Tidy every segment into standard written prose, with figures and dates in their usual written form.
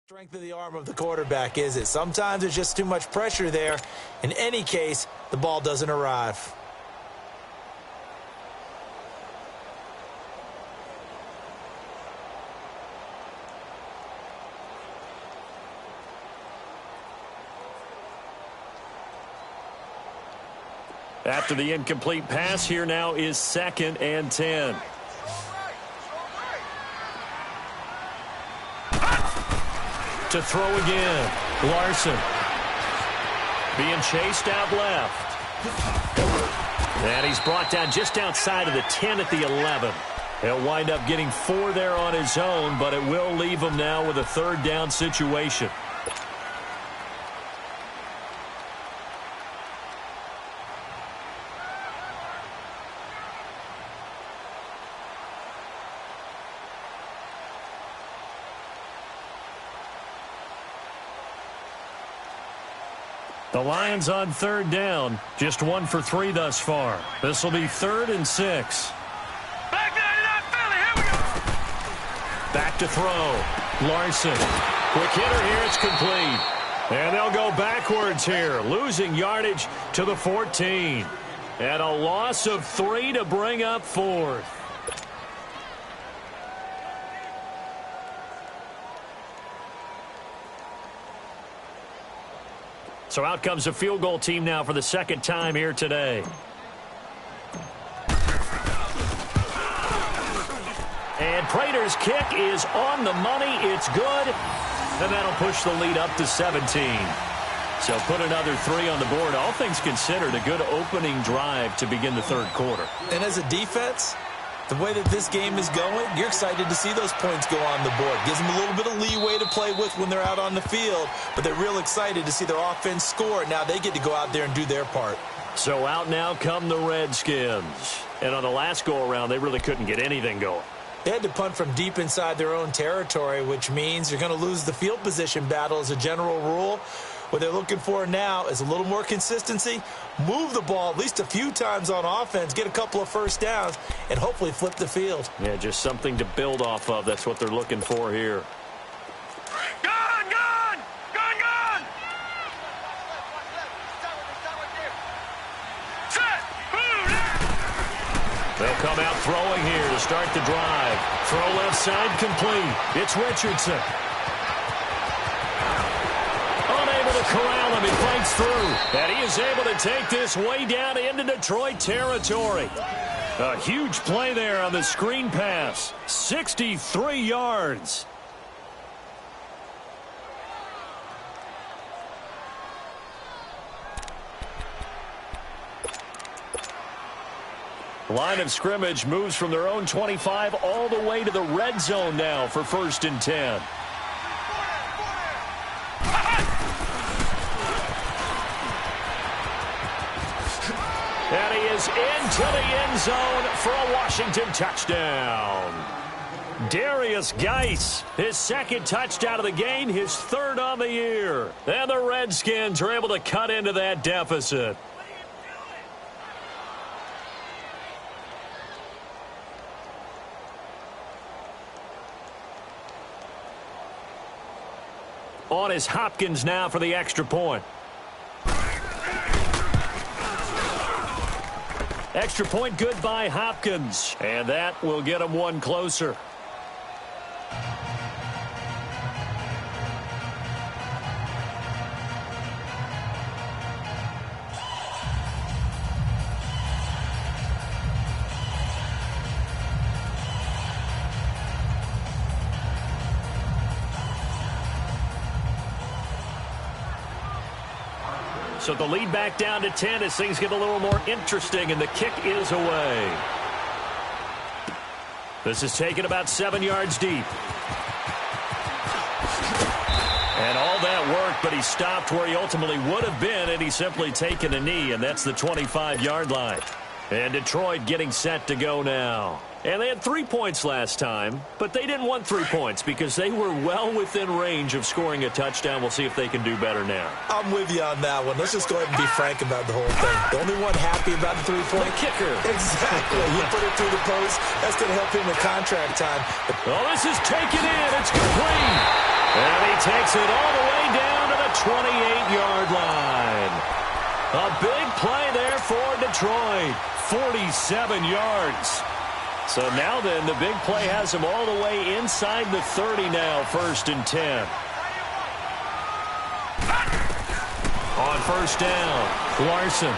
Strength of the arm of the quarterback, is it? Sometimes there's just too much pressure there. In any case, the ball doesn't arrive. After the incomplete pass, here now is 2nd and 10. To throw again. Larson. Being chased out left. And he's brought down just outside of the 10 at the 11. He'll wind up getting 4 there on his own, but it will leave him now with a 3rd down situation. The Lions on 3rd down, just 1 for 3 thus far. This will be 3rd and 6. Back 99 Philly, here we go. Back to throw. Larson. Quick hitter here, it's complete. And they'll go backwards here, losing yardage to the 14. And a loss of 3 to bring up 4th. So out comes a field goal team now for the 2nd time here today. And Prater's kick is on the money. It's good. And that'll push the lead up to 17. So put another 3 on the board. All things considered, a good opening drive to begin the 3rd quarter. And as a defense, the way that this game is going, you're excited to see those points go on the board. Gives them a little bit of leeway to play with when they're out on the field, but they're real excited to see their offense score. Now they get to go out there and do their part. So out now come the Redskins. And on the last go-around, they really couldn't get anything going. They had to punt from deep inside their own territory, which means you're going to lose the field position battle as a general rule. What they're looking for now is a little more consistency, move the ball at least a few times on offense, get a couple of 1st downs, and hopefully flip the field. Yeah, just something to build off of. That's what they're looking for here. Gone, gone, gone, gone. Set, boom. They'll come out throwing here to start the drive. Throw left side complete. It's Richardson. To corral him, he fights through, and he is able to take this way down into Detroit territory. A huge play there on the screen pass, 63 yards. Line of scrimmage moves from their own 25 all the way to the red zone now for 1st and 10. And he is into the end zone for a Washington touchdown. Darius Geis, his 2nd touchdown of the game, his 3rd on the year. And the Redskins are able to cut into that deficit. On is Hopkins now for the extra point. Extra point good by Hopkins. And that will get him 1 closer. So the lead back down to 10 as things get a little more interesting, and the kick is away. This is taken about 7 yards deep. And all that work, but he stopped where he ultimately would have been, and he's simply taken a knee, and that's the 25-yard line. And Detroit getting set to go now. And they had 3 points last time, but they didn't want 3 points because they were well within range of scoring a touchdown. We'll see if they can do better now. I'm with you on that one. Let's just go ahead and be frank about the whole thing. The only one happy about the 3-point kicker. Exactly. You put it through the post. That's going to help him with contract time. Oh, this is taken in. It's complete. And he takes it all the way down to the 28-yard line. A big play there for Detroit. 47 yards. So now then, the big play has him all the way inside the 30 now, 1st and 10. On 1st down, Larson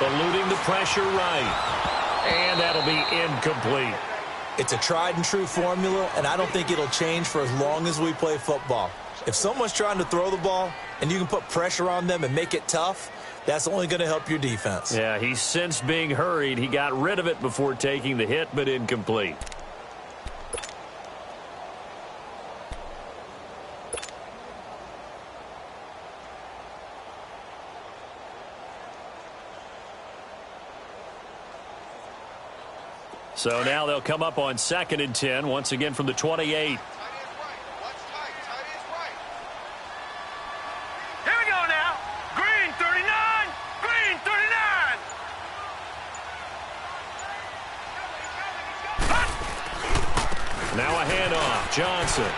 eluding the pressure right. And that'll be incomplete. It's a tried and true formula, and I don't think it'll change for as long as we play football. If someone's trying to throw the ball and you can put pressure on them and make it tough, that's only going to help your defense. Yeah, he sensed being hurried. He got rid of it before taking the hit, but incomplete. So now they'll come up on 2nd and 10, once again from the 28. Now a handoff. Johnson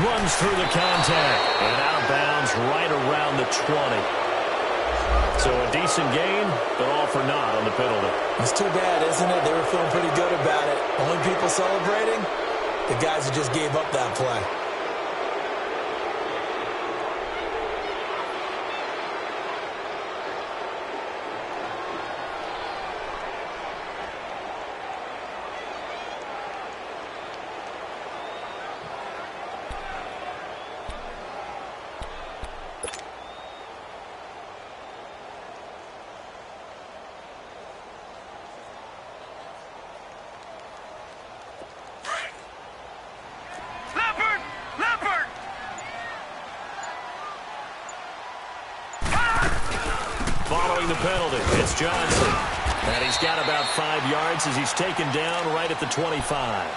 runs through the contact and out of bounds right around the 20. So a decent gain, but all for naught on the penalty. It's too bad, isn't it? They were feeling pretty good about it. Only people celebrating, the guys who just gave up that play. Following the penalty, it's Johnson. And he's got about 5 yards as he's taken down right at the 25.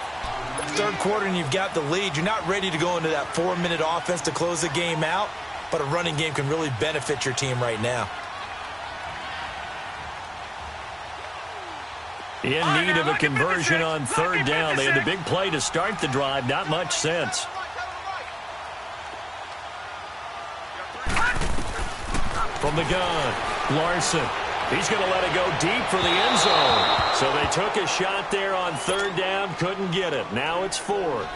Third quarter and you've got the lead. You're not ready to go into that 4-minute offense to close the game out, but a running game can really benefit your team right now. In need of a conversion on 3rd down. They had the big play to start the drive. Not much sense. From the gun, Larson. He's going to let it go deep for the end zone. So they took a shot there on 3rd down, couldn't get it. Now it's 4th.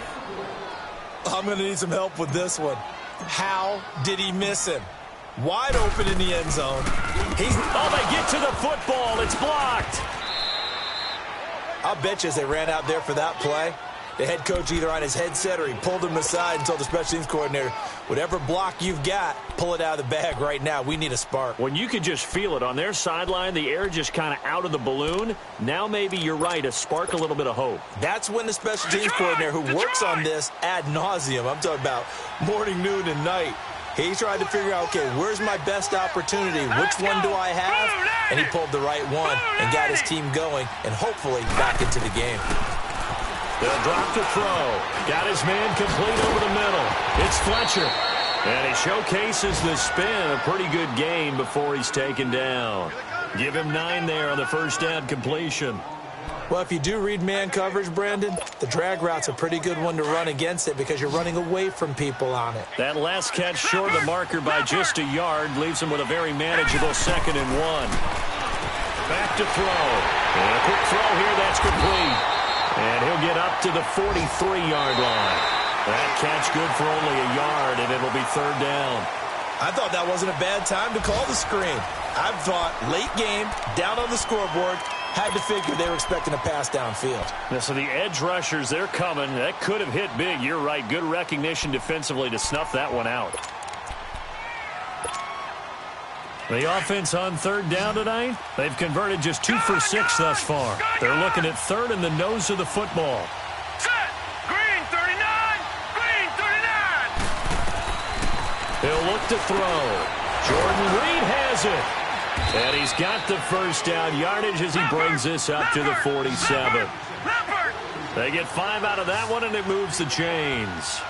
I'm going to need some help with this one. How did he miss him? Wide open in the end zone. They get to the football. It's blocked. I'll bet you as they ran out there for that play, the head coach either on his headset or he pulled him aside and told the special teams coordinator, whatever block you've got, pull it out of the bag right now. We need a spark. When you could just feel it on their sideline, the air just kind of out of the balloon. Now maybe you're right, a spark, a little bit of hope. That's when the special teams coordinator who works on this ad nauseum, I'm talking about morning, noon, and night, he tried to figure out, okay, where's my best opportunity? Which one do I have? And he pulled the right one and got his team going and hopefully back into the game. They'll drop the throw. Got his man complete over the middle. It's Fletcher. And he showcases the spin. A pretty good gain before he's taken down. Give him 9 there on the 1st down completion. Well, if you do read man coverage, Brandon, the drag route's a pretty good one to run against it because you're running away from people on it. That last catch short of the marker by just a yard leaves him with a very manageable 2nd and 1. Back to throw. And a quick throw here, that's complete. And he'll get up to the 43-yard line. That catch good for only a yard, and it'll be 3rd down. I thought that wasn't a bad time to call the screen. I thought late game, down on the scoreboard, had to figure they were expecting a pass downfield. Now, so the edge rushers, they're coming. That could have hit big. You're right. Good recognition defensively to snuff that one out. The offense on 3rd down tonight, they've converted just 2 for 6 thus far. They're looking at 3rd in the nose of the football. Set. Green 39. Green 39. He'll look to throw. Jordan Reed has it. And he's got the 1st down yardage as he brings this up to the 47. They get 5 out of that one, and it moves the chains.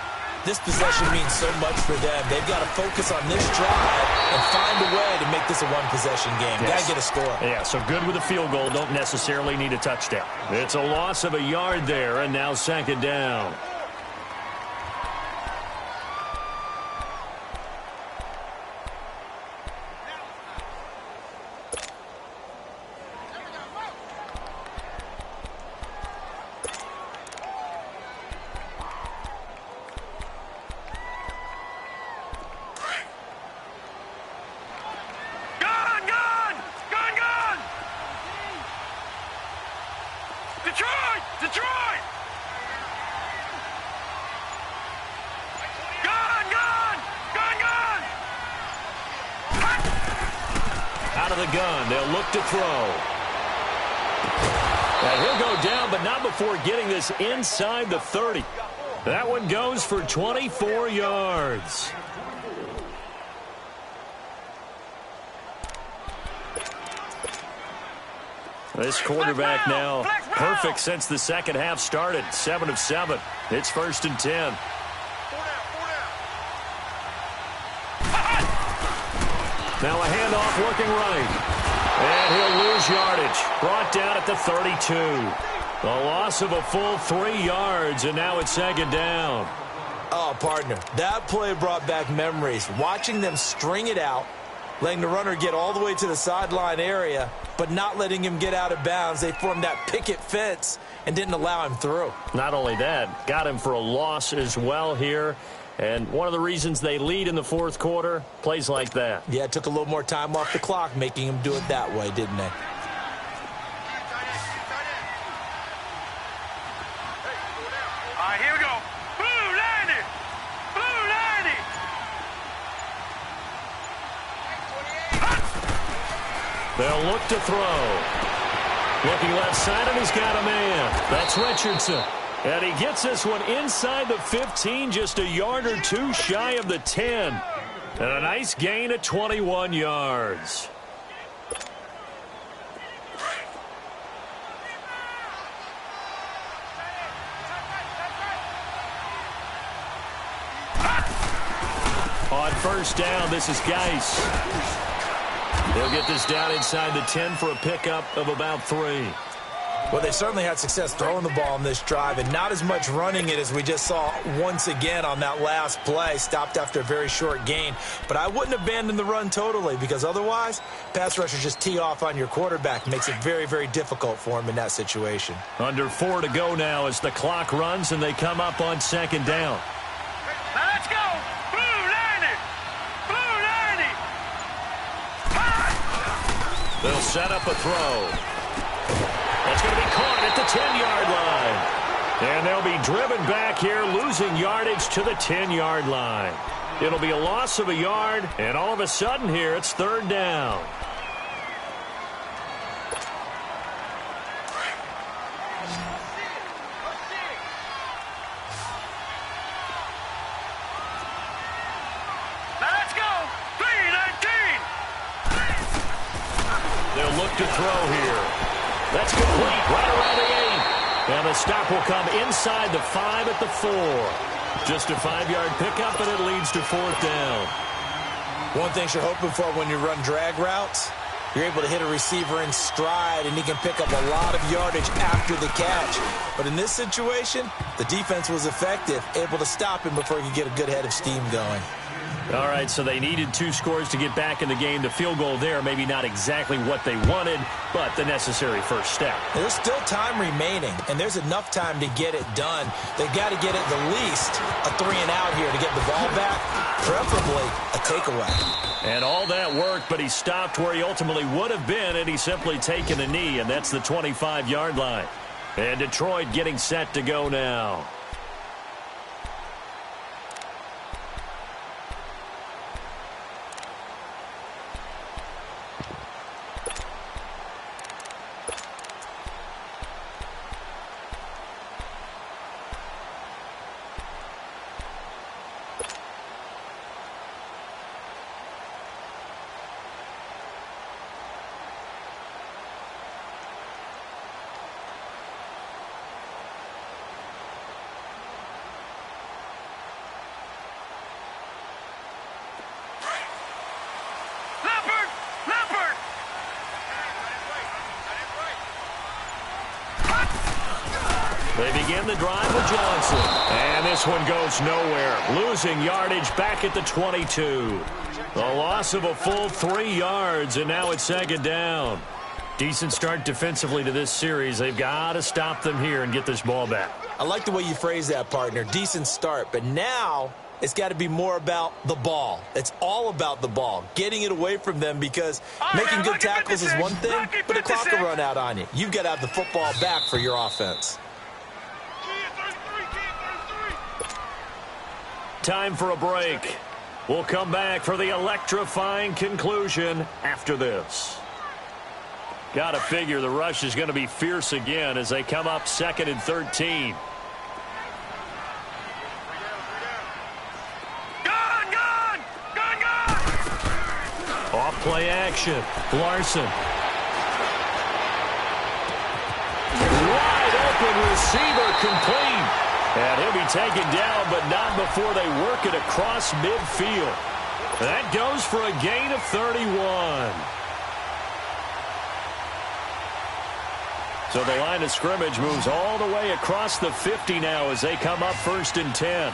This possession means so much for them. They've got to focus on this drive and find a way to make this a one-possession game. Yes. Got to get a score. Yeah, so good with a field goal. Don't necessarily need a touchdown. It's a loss of a yard there, and now 2nd down. of the gun. They'll look to throw. And he'll go down, but not before getting this inside the 30. That one goes for 24 yards. This quarterback now perfect since the second half started. 7 of 7. It's 1st and 10. Now a handoff working right. And he'll lose yardage. Brought down at the 32. A loss of a full 3 yards, and now it's 2nd down. Oh, partner, that play brought back memories. Watching them string it out, letting the runner get all the way to the sideline area, but not letting him get out of bounds. They formed that picket fence and didn't allow him through. Not only that, got him for a loss as well here. And one of the reasons they lead in the 4th quarter, plays like that. Yeah, it took a little more time off the clock, making him do it that way, didn't they? All right, here we go. Blue 90. Blue 90. They'll look to throw. Looking left side, and he's got a man. That's Richardson. And he gets this one inside the 15, just a yard or two shy of the 10. And a nice gain at 21 yards. On 1st down, this is Geis. They'll get this down inside the 10 for a pickup of about 3. Well, they certainly had success throwing the ball in this drive, and not as much running it as we just saw once again on that last play. Stopped after a very short gain. But I wouldn't abandon the run totally, because otherwise, pass rushers just tee off on your quarterback. Makes it very, very difficult for him in that situation. Under 4 to go now as the clock runs, and they come up on 2nd down. Now let's go. Blue 90. Blue 90. They'll set up a throw. That's going to be caught at the 10-yard line. And they'll be driven back here, losing yardage to the 10-yard line. It'll be a loss of a yard, and all of a sudden here, it's 3rd down. Now let's go. 319. They'll look to throw here. That's complete, right around the 8. And the stop will come inside the 5 at the 4. Just a 5-yard pickup, and it leads to 4th down. One thing you're hoping for when you run drag routes, you're able to hit a receiver in stride, and he can pick up a lot of yardage after the catch. But in this situation, the defense was effective, able to stop him before he could get a good head of steam going. All right, so they needed 2 scores to get back in the game. The field goal there, maybe not exactly what they wanted, but the necessary first step. There's still time remaining, and there's enough time to get it done. They've got to get at the least a 3-and-out here to get the ball back, preferably a takeaway. And all that worked, but he stopped where he ultimately would have been, and he's simply taken a knee, and that's the 25-yard line. And Detroit getting set to go now. They begin the drive with Johnson. And this one goes nowhere. Losing yardage back at the 22. A loss of a full 3 yards, and now it's 2nd down. Decent start defensively to this series. They've got to stop them here and get this ball back. I like the way you phrase that, partner. Decent start, but now it's got to be more about the ball. It's all about the ball, getting it away from them, because making good tackles is one thing, but the clock will run out on you. You've got to have the football back for your offense. Time for a break. We'll come back for the electrifying conclusion after this. Got to figure the rush is going to be fierce again as they come up 2nd and 13. Off play action. Larson. Wide open receiver complete. And he'll be taken down, but not before they work it across midfield. That goes for a gain of 31. So the line of scrimmage moves all the way across the 50 now as they come up 1st and 10.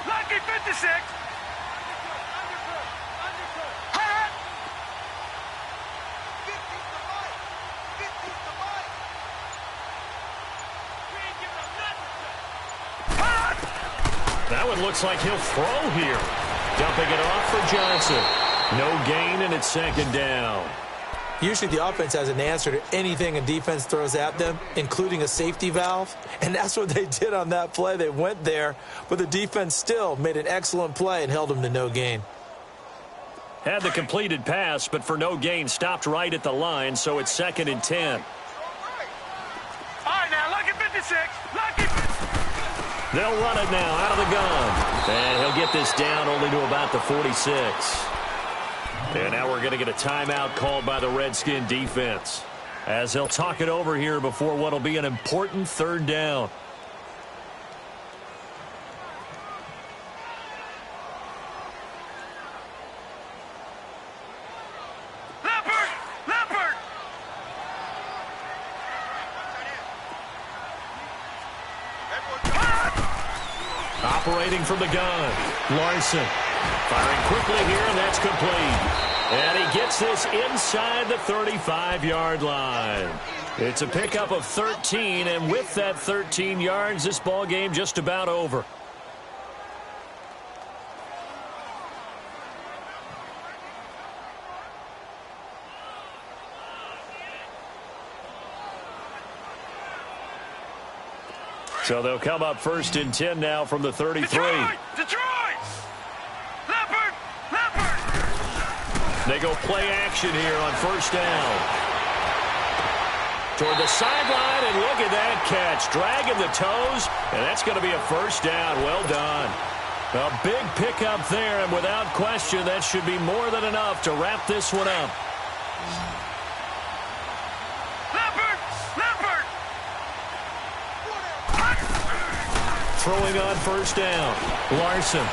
Lucky 56. That one looks like he'll throw here. Dumping it off for Johnson. No gain, and it's 2nd down. Usually the offense has an answer to anything a defense throws at them, including a safety valve. And that's what they did on that play. They went there, but the defense still made an excellent play and held them to no gain. Had the completed pass, but for no gain, stopped right at the line, so it's 2nd and 10. All right, now, lucky 56. Lucky 56. They'll run it now out of the gun. And he'll get this down only to about the 46. And now we're going to get a timeout called by the Redskin defense as they'll talk it over here before what will be an important 3rd down. Leopard! Operating from the gun, Larson. Firing quickly here, and that's complete. And he gets this inside the 35-yard line. It's a pickup of 13, and with that 13 yards, this ball game just about over. So they'll come up 1st and 10 now from the 33. Detroit! Leopard! They go play action here on 1st down. Toward the sideline, and look at that catch. Dragging the toes, and that's going to be a 1st down. Well done. A big pickup there, and without question, that should be more than enough to wrap this one up. Throwing on 1st down. Larson.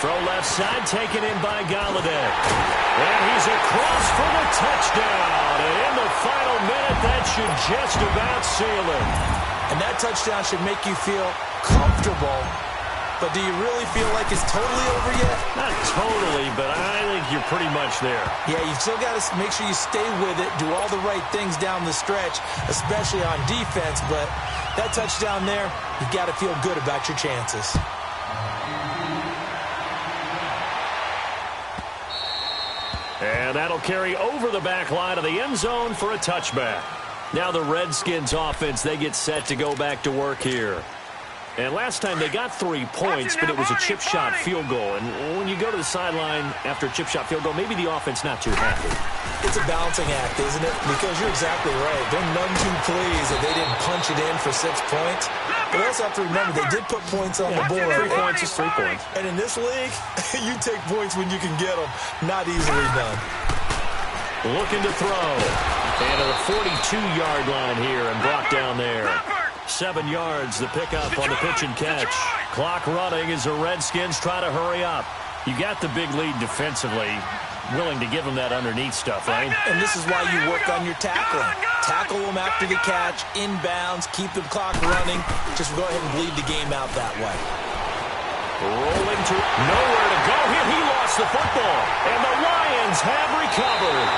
Throw left side, taken in by Galladay. And he's across for the touchdown. And in the final minute, that should just about seal it. And that touchdown should make you feel comfortable. But do you really feel like it's totally over yet? Not totally, but I think you're pretty much there. Yeah, you still got to make sure you stay with it, do all the right things down the stretch, especially on defense. But that touchdown there, you got to feel good about your chances. And that'll carry over the back line of the end zone for a touchback. Now the Redskins offense, they get set to go back to work here. And last time they got 3 points, but it was a chip shot field goal. And when you go to the sideline after a chip shot field goal, maybe the offense not too happy. It's a balancing act, isn't it? Because you're exactly right. They're none too pleased that they didn't punch it in for 6 points. But also have to remember, they did put points on the board. 3 points is 3 points. And in this league, you take points when you can get them. Not easily done. Looking to throw. And to the 42-yard line here and brought down there. 7 yards, the pickup on the pitch and catch. Clock running as the Redskins try to hurry up. You got the big lead defensively. Willing to give them that underneath stuff, right? And this is why you work on your tackling. Tackle them after the catch, inbounds, keep the clock running. Just go ahead and bleed the game out that way. Rolling to nowhere to go here. He lost the football, and the Lions have recovered.